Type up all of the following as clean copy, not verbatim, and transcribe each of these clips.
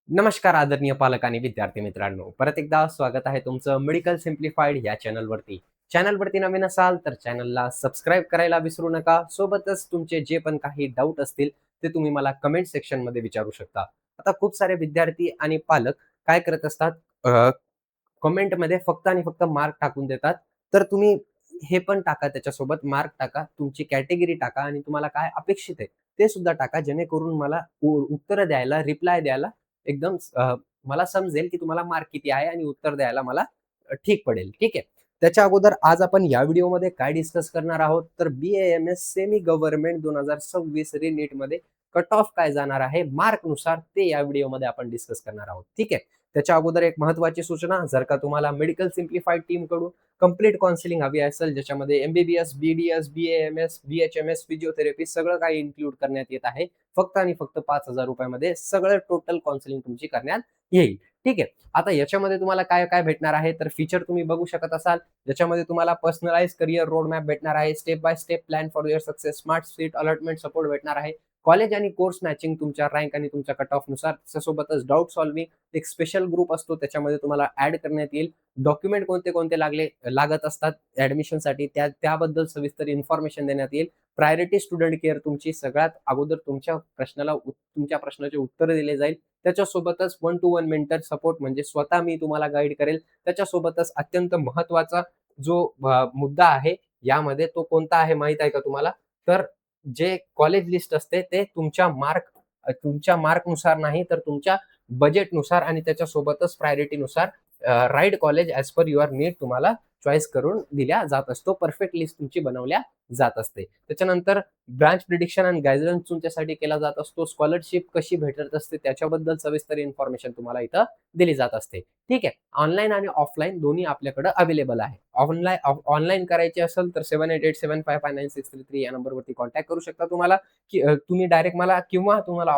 नमस्कार आदरणीय पालक आणि विद्यार्थी मित्रांनो, परत एकदा स्वागत आहे तुमचं मेडिकल सिम्प्लिफाईड या चॅनलवरती. चॅनलवरती नवीन असाल तर चॅनलला सबस्क्राईब करायला विसरू नका. सोबतच तुमचे जे पण काही डाऊट असतील ते तुम्ही मला कमेंट सेक्शनमध्ये विचारू शकता. आता खूप सारे विद्यार्थी आणि पालक काय करत असतात, कमेंटमध्ये फक्त आणि फक्त मार्क टाकून देतात. तर तुम्ही हे पण टाका, त्याच्यासोबत मार्क टाका, तुमची कॅटेगरी टाका आणि तुम्हाला काय अपेक्षित आहे ते सुद्धा टाका, जेणेकरून मला उत्तरं द्यायला, रिप्लाय द्यायला एकदम मला समजेल की तुम्हाला मार्क किती आहे आणि उत्तर द्यायला मला ठीक पडेल. ठीक आहे. त्याच्या अगोदर आज आपण या व्हिडिओमध्ये काय डिस्कस करणार आहोत, तर BAMS सेमी गव्हर्नमेंट 2026 रीनीटमध्ये कट ऑफ काय जाणार आहे मार्कनुसार, ते या व्हिडिओमध्ये आपण डिस्कस करणार आहोत. ठीक आहे. त्याच्या अगोदर एक महत्त्वाची सूचना, जर का तुम्हाला मेडिकल सिम्प्लिफाईड टीमकडून कंप्लीट काउन्सिलिंग हवी असेल, ज्याच्यामध्ये MBBS, BDS, BAMS, BHMS, physiotherapy सगळं काही इन्क्लूड करण्यात येत आहे. फक्त आणि फक्त ₹5,000 सगळं टोटल काउन्सिलिंग तुमची करण्यात येईल. ठीक आहे. आता याच्यामध्ये तुम्हाला काय-काय भेटणार आहे, तर फीचर तुम्ही बघू शकत असाल, ज्याच्यामध्ये तुम्हाला पर्सनलाइज्ड करियर रोड मॅप भेटणार आहे, step by step plan for your success, smart seat allotment support भेटणार आहे, कॉलेज आणि कोर्स मॅचिंग तुमच्या रँक आणि तुमच्या कट ऑफनुसार, त्याच्यासोबतच डाउट सॉल्व्हिंग, एक स्पेशल ग्रुप असतो त्याच्यामध्ये तुम्हाला ॲड करण्यात येईल. डॉक्युमेंट कोणते-कोणते लागत असतात ॲडमिशनसाठी त्याबद्दल सविस्तर इन्फॉर्मेशन देण्यात येईल. प्रायोरिटी स्टुडंट केअर तुमची सगळ्यात अगोदर तुमच्या प्रश्नाचे उत्तर दिले जाईल. त्याच्यासोबतच 1 टू 1 मेंटर सपोर्ट, म्हणजे स्वतः मी तुम्हाला गाईड करेल. त्याच्यासोबतच अत्यंत महत्त्वाचा जो मुद्दा आहे यामध्ये, तो कोणता आहे माहीत आहे का तुम्हाला? तर जे कॉलेज लिस्ट असते ते तुमच्या मार्कनुसार नाही, तर तुमच्या बजेटनुसार आणि त्याच्यासोबतच प्रायोरिटीनुसार right college as per your need तुम्हाला चॉईस करून दिल्या जात असतो. परफेक्ट लिस्ट तुमची बनवल्या जात असते. त्याच्यानंतर ब्रांच प्रिडिक्शन आणि गाईडन्स तुमच्यासाठी केला जात असतो. स्कॉलरशिप कशी भेटत असते त्याच्याबद्दल सविस्तर इन्फॉर्मेशन तुम्हाला इथं दिली जात असते. ठीक आहे. ऑनलाईन आणि ऑफलाईन दोन्ही आपल्याकडे अवेलेबल आहे. ऑनलाईन करायची असेल तर 7887559633 या नंबरवरती कॉन्टॅक्ट करू शकता तुम्हाला, की तुम्ही डायरेक्ट मला, किंवा तुम्हाला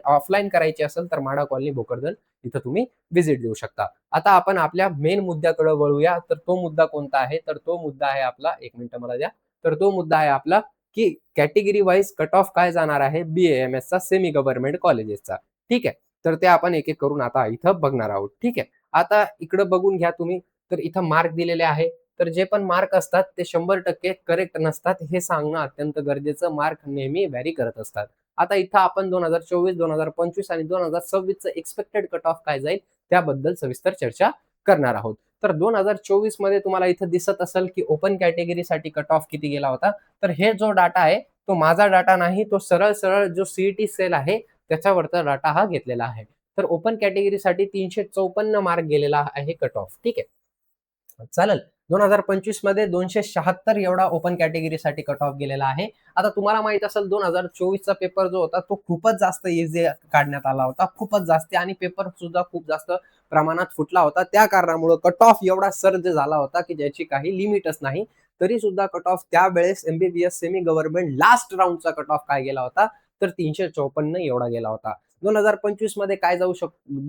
ऑफलाईन करायची असेल तर म्हाडा कॉलनी भोकरदन इथं तुम्ही व्हिजिट देऊ शकता. आता आपण आपल्या मेन मुद्द्याकडे वळूया. तर तो मुद्दा कोणता आहे? तर तो मुद्दा आहे आपला, 1 मिनिट मला द्या. तर तो मुद्दा आहे आपला, की कॅटेगरी वाईज कट ऑफ काय जाणार आहे BAMSचा सेमी गव्हर्नमेंट कॉलेजेसचा. ठीक आहे. तर ते आपण एक-एक करून आता इथं बघणार आहोत. ठीक आहे. आता इकडं बघून घ्या तुम्ही. तर इथं मार्क दिलेले आहे. तर जे पण मार्क असतात ते 100% करेक्ट नसतात, हे सांगणं अत्यंत गरजेचं. मार्क नेहमी व्हॅरी करत असतात. आता इथं आपण 2024, 2025 आणि 2026चं एक्स्पेक्टेड कट ऑफ काय जाईल त्याबद्दल सविस्तर चर्चा करणार आहोत. तर 2024 मध्ये तुम्हाला इथं दिसत असेल, की ओपन कॅटेगरीसाठी कट ऑफ किती गेला होता. तर हे जो डाटा आहे तो माझा डाटा नाही, तो सरळ-सरळ जो CET सेल आहे त्याच्यावरचा डाटा हा घेतलेला आहे. तर ओपन कॅटेगरीसाठी 354 मार्क गेलेला आहे कट ऑफ. ठीक आहे. चालेल. 2025 मध्ये 276 एवढा ओपन कॅटेगरीसाठी कट ऑफ गेलेला आहे. आता तुम्हाला माहीत असेल 2024 चा पेपर जो होता तो खूपच जास्त ईझी काढण्यात आला होता. खूपच जास्त, आणि पेपर सुद्धा खूप जास्त प्रमाणात फुटला होता. त्या कारणामुळे कट ऑफ एवढा सर्ज झाला होता, की ज्याची काही लिमिटच नाही. तरी सुद्धा कट ऑफ त्यावेळेस MBBS सेमी गव्हर्नमेंट लास्ट राउंडचा कट ऑफ काय गेला होता, तर 354 एवढा गेला होता. 2025 मध्ये काय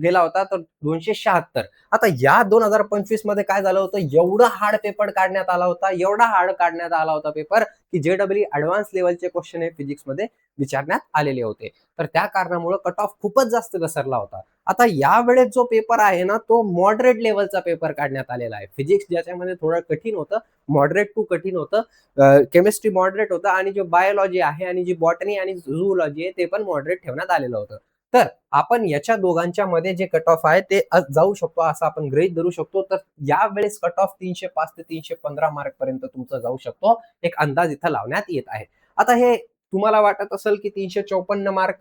गेला होता, तर 276. आता या 2025 मध्ये काय झालं होतं, एवढा हार्ड पेपर काढण्यात आला होता, एवढा हार्ड काढण्यात आला होता पेपर, की JEE ॲडव्हान्स लेव्हलचे क्वेश्चन हे फिजिक्समध्ये विचारण्यात आलेले होते. तर त्या कारणामुळे कट ऑफ खूपच जास्त घसरला होता. आता यावेळेस जो पेपर आहे ना, तो मॉडरेट लेव्हलचा पेपर काढण्यात आलेला आहे. फिजिक्स ज्याच्यामध्ये थोडं कठीण होतं, मॉडरेट टू कठीण होतं, केमिस्ट्री मॉडरेट होतं, आणि जो बायोलॉजी आहे आणि जी बॉटनी आणि झूलॉजी आहे ते पण मॉडरेट ठेवण्यात आलेलं होतं. तर आपण याच्या दोघांच्या मध्ये जे कट ऑफ आहे ते जाऊ शकतो असं आपण गृहीत धरू शकतो. तर यावेळेस कट ऑफ 305 ते 315 मार्क पर्यंत तुमचा जाऊ शकतो, एक अंदाज इथं लावण्यात येत आहे. आता हे तुम्हाला वाटत असेल की 354 मार्क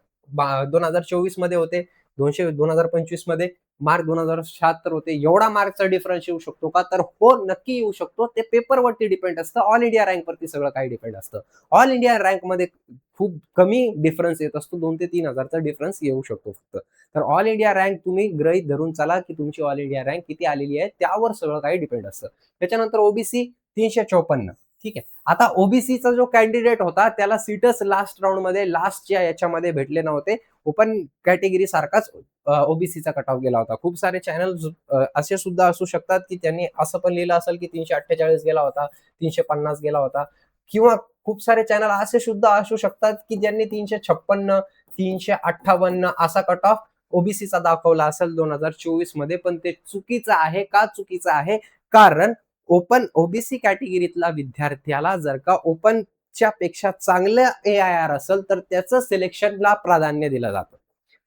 2024 मध्ये होते, 2025 मध्ये मार्क 2076 होते, एवढा मार्कचा डिफरन्स येऊ शकतो का? तर हो, नक्की येऊ शकतो. ते पेपरवरती डिपेंड असतं, ऑल इंडिया रँकवरती सगळं काही डिपेंड असतं. ऑल इंडिया रँकमध्ये खूप कमी डिफरन्स येत असतो, 2 ते 3,000चा डिफरन्स येऊ शकतो फक्त. तर ऑल इंडिया रँक तुम्ही गृहीत धरून चला, की तुमची ऑल इंडिया रँक किती आलेली आहे त्यावर सगळं काही डिपेंड असतं. त्याच्यानंतर ओबीसी 354. ठीक आहे. आता ओबीसीचा जो कॅन्डिडेट होता त्याला सीटच लास्ट राउंडमध्ये, लास्टच्या याच्यामध्ये भेटले नव्हते. ओपन कॅटेगरी सारखाच ओबीसीचा कट ऑफ गेला होता. खूप सारे चॅनल्स असे सुद्धा असू शकतात, की त्यांनी असं पण लिहिलं असेल, की 348 गेला होता, 350 गेला होता, किंवा खूप सारे चॅनल असे सुद्धा असू शकतात, की ज्यांनी 356, 358 असा कट ऑफ ओबीसीचा दाखवला असेल 2024 मध्ये, पण ते चुकीचं आहे. का चुकीचं आहे? कारण ओबीसी कॅटेगरीतला विद्यार्थ्याला जर का ओपनच्या पेक्षा चांगलं AIR असेल तर त्याचं सिलेक्शनला प्राधान्य दिलं जातं.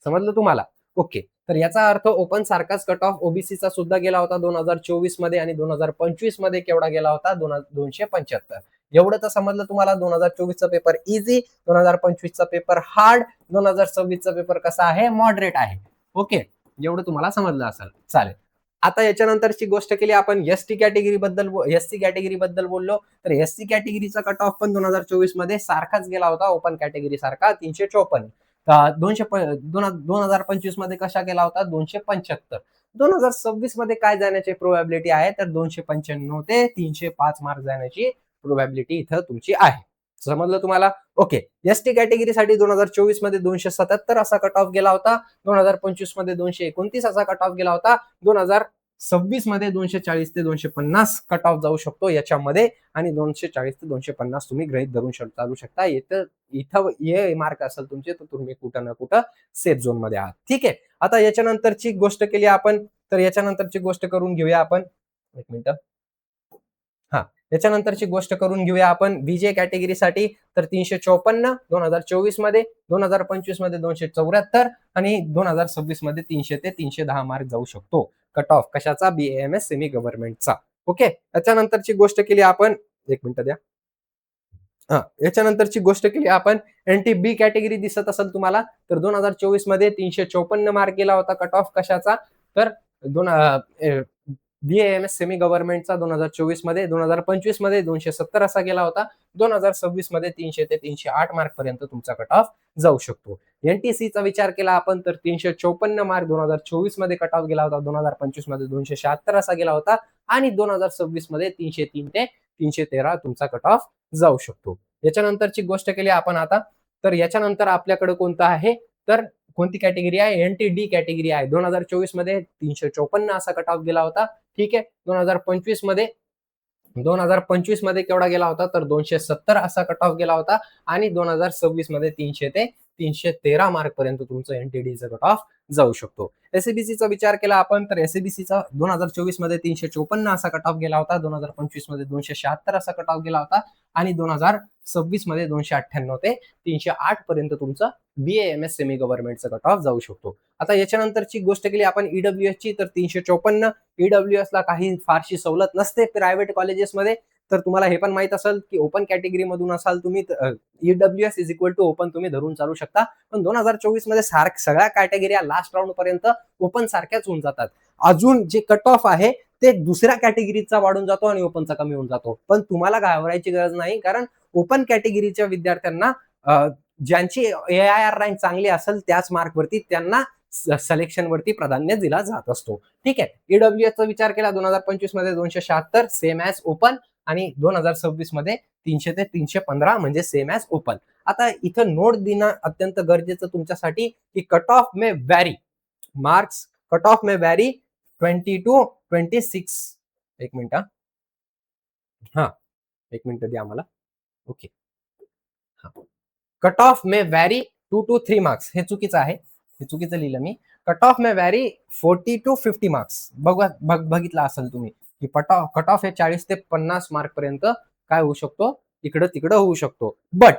समजलं तुम्हाला? ओके. तर याचा अर्थ ओपन सारखाच कट ऑफ ओबीसीचा सुद्धा गेला होता 2024 मध्ये आणि 2025 मध्ये केवढा गेला होता? 275. एवढं तर समजलं तुम्हाला. 2024 चा पेपर इझी, 2025 चा पेपर हार्ड, 2026 चा पेपर कसा आहे? मॉडरेट आहे. ओके, एवढं तुम्हाला समजलं असेल. चालेल. आता याच्यानंतरची गोष्ट केली आपण एससी कॅटेगरी बद्दल बोललो, तर एससी कॅटेगरीचा कट ऑफ पण 2024 मध्ये सारखाच गेला होता ओपन कॅटेगरी सारखा, 354. 2025 मध्ये कशा गेला होता? 275. 2026 मध्ये काय जाण्याची प्रोबॅबिलिटी आहे? तर 295 ते 305 मार्क जाण्याची प्रोबॅबिलिटी इथं तुमची आहे. समजलं तुम्हाला? ओके. एसटी कॅटेगरीसाठी 2024 मध्ये 277 असा कट ऑफ गेला होता. 2025 मध्ये 229 असा कट ऑफ गेला होता. 2026 मध्ये 240 ते 250 कट ऑफ जाऊ शकतो याच्यामध्ये, आणि 240 ते 250 तुम्ही गृहीत धरून चालू शकता. इथं हे मार्क असेल तुमचे तर तुम्ही कुठं ना कुठं सेफ झोन मध्ये आहात. ठीक आहे. आता याच्यानंतरची गोष्ट केली आपण, तर याच्यानंतरची गोष्ट करून घेऊया आपण. एक मिनिट. हा, याच्यानंतरची गोष्ट करून घेऊया आपण बीजे कॅटेगरीसाठी. तर 354 2024 मध्ये, 2025 मध्ये 274 आणि 2026 मध्ये 300 ते 310 मार्क जाऊ शकतो कट ऑफ कशाचा? BAMS सेमी गव्हर्नमेंटचा. ओके. याच्यानंतरची गोष्ट केली आपण, एक मिनिट द्या. याच्यानंतरची गोष्ट केली आपण, NTB कॅटेगरी दिसत असेल तुम्हाला, तर 2024 मध्ये 354 मार्क गेला होता कट ऑफ कशाचा? तर BAMS सेमी गव्हर्नमेंटचा 2024 मध्ये. 2025 मध्ये 270 असा गेला होता. 2026 मध्ये 300 ते 308 मार्क पर्यंत तुमचा कट ऑफ जाऊ शकतो. NTCचा विचार केला आपण तर 354 मार्क 2024 मध्ये कट ऑफ गेला होता. 2025 मध्ये 276 असा गेला होता आणि 2026 मध्ये 303 ते 313 तुमचा कट ऑफ जाऊ शकतो. याच्यानंतरची गोष्ट केली आपण आता, तर याच्यानंतर आपल्याकडे कोणतं आहे? तर कोणती कॅटेगरी आहे? NTD कॅटेगरी आहे. 2024 मध्ये 354 असा कट ऑफ गेला होता. ठीक आहे. 2025 मध्ये केवढा गेला होता? तर 270 असा कट ऑफ गेला होता आणि 2026 मध्ये 300 ते 313 मार्क पर्यंत तुमचं NTDचा कट ऑफ जाऊ शकतो. SABCचा विचार केला आपण तर SABCचा 2024 मध्ये 354 असा कट ऑफ गेला होता. 2025 मध्ये 276 असा कट ऑफ गेला होता आणि 2026 मध्ये 298 ते 308 पर्यंत तुमचं BAMS सेमी गव्हर्नमेंटचा कट ऑफ जाऊ शकतो. आता याच्यानंतरची गोष्ट केली आपण EWS ची, तर 354. EWS ला काही फारशी सवलत नसते प्रायव्हेट कॉलेजेसमध्ये. तर तुम्हाला हे पण माहित असेल की ओपन कॅटेगरी मधून असाल तुम्ही, EWS is equal to open तुम्ही धरून चालू शकता. पण 2024 मध्ये सगळ्या कॅटेगरी लास्ट राऊंड पर्यंत ओपन सारख्याच होऊन जातात. अजून जे कट ऑफ आहे ते दुसऱ्या कॅटेगरीचा वाढून जातो आणि ओपनचा कमी होऊन जातो. पण तुम्हाला घाबरायची गरज नाही, कारण ओपन कॅटेगरीच्या विद्यार्थ्यांना ज्यांची AIR रँक चांगली असेल त्याच मार्कवरती त्यांना सिलेक्शन वरती प्राधान्य दिला जात असतो. ठीक आहे. EWS चा विचार केला 2025 मध्ये 276 सेम ॲज ओपन आणि 2026 मध्ये 300 ते 315 म्हणजे सेम ॲज ओपन. आता इथं नोट देणं अत्यंत गरजेचं तुमच्यासाठी की cut off may vary, marks cut off may vary 20 to 26. एक मिनिट. हा, एक मिनिट द्या आम्हाला. Okay. Cut off may vary 2 to 3 marks. हे चुकीचं आहे, हे चुकीचं लिहिलं मी. Cut off may vary 40 to 50 marks. बघितलं असेल तुम्ही की कट ऑफ हे 40 ते 50 मार्क पर्यंत काय होऊ शकतो? इकडं तिकडं होऊ शकतो. But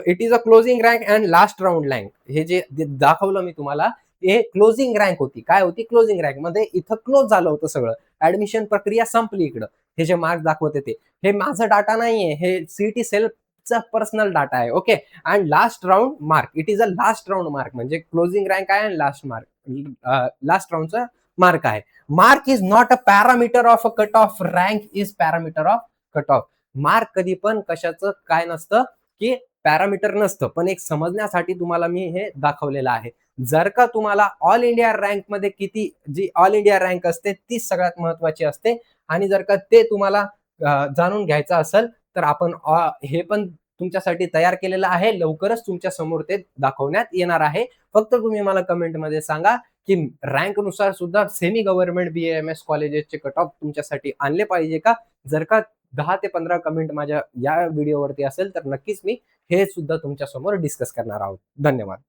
it is a closing rank and last round rank. हे जे दाखवलं मी तुम्हाला, हे क्लोजिंग रँक होती. काय होती? क्लोजिंग रँक मध्ये इथं क्लोज झालं होतं सगळं. ऍडमिशन प्रक्रिया संपली. इकडं हे जे मार्क दाखवते ते, हे माझा डाटा नाहीये, हे सीईटी सेल्फचा पर्सनल डाटा आहे. Okay. And last round mark, it is a last round mark, म्हणजे क्लोजिंग रँक आहे आणि लास्ट राऊंडचा मार्क आहे. Mark is not a parameter of a cut off, rank is parameter of cut off. Mark कधी पण कशाचं काय नसतं की पॅरामीटर नसतं, पण एक समजण्यासाठी तुम्हाला मी हे दाखवलेलं आहे. जर का तुम्हाला ऑल इंडिया रँक मध्ये किती, जी ऑल इंडिया रँक असते ती सगळ्यात महत्वाची असते, आणि जर का ते तुम्हाला जाणून घ्यायचं असेल तर आपण हे पण तुमच्यासाठी तयार केलेलं आहे. लवकरच तुमच्या समोर ते दाखवण्यात येणार आहे. फक्त तुम्ही मला कमेंटमध्ये सांगा की रँक नुसार सुद्धा सेमी गव्हर्नमेंट BAMS कॉलेजेसचे कट ऑफ तुमच्यासाठी आणले पाहिजे का? जर का 10 ते 15 कमेंट माझ्या या व्हिडिओवरती असेल तर नक्कीच मी हे सुद्धा तुमच्या समोर डिस्कस करणार आहोत. धन्यवाद.